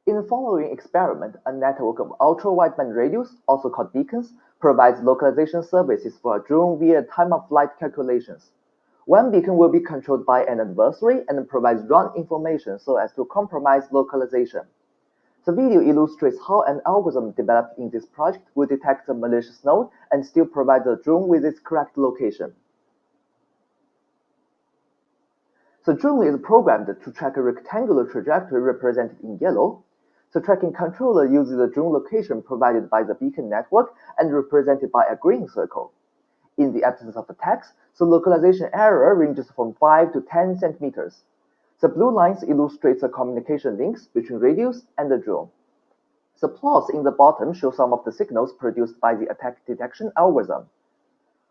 In the following experiment, a network of ultra-wideband radios, also called beacons, provides localization services for a drone via time-of-flight calculations. One beacon will be controlled by an adversary and provides wrong information so as to compromise localization. The video illustrates how an algorithm developed in this project will detect a malicious node and still provide the drone with its correct location. The drone is programmed to track a rectangular trajectory represented in yellow. The tracking controller uses the drone location provided by the beacon network and represented by a green circle. In the absence of attacks, the localization error ranges from 5 to 10 centimeters. The blue lines illustrate the communication links between radios and the drone. The plots in the bottom show some of the signals produced by the attack detection algorithm.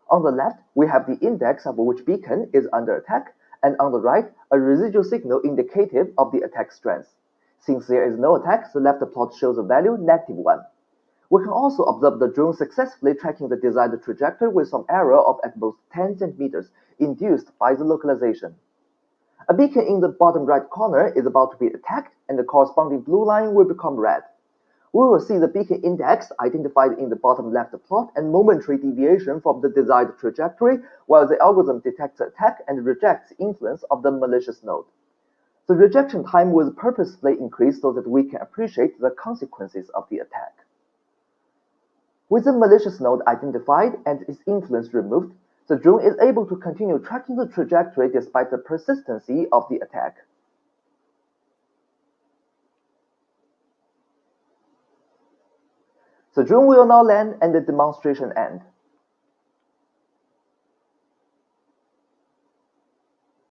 On the left, we have the index of which beacon is under attack, and on the right, a residual signal indicative of the attack strength. Since there is no attack, the left plot shows a value -1. We can also observe the drone successfully tracking the desired trajectory with some error of at most 10 centimeters induced by the localization. A beacon in the bottom right corner is about to be attacked, and the corresponding blue line will become red. We will see the beacon index identified in the bottom left plot and momentary deviation from the desired trajectory, while the algorithm detects the attack and rejects influence of the malicious node. The rejection time was purposefully increased so that we can appreciate the consequences of the attack. With the malicious node identified and its influence removed, the drone is able to continue tracking the trajectory despite the persistency of the attack. The drone will now land and the demonstration end.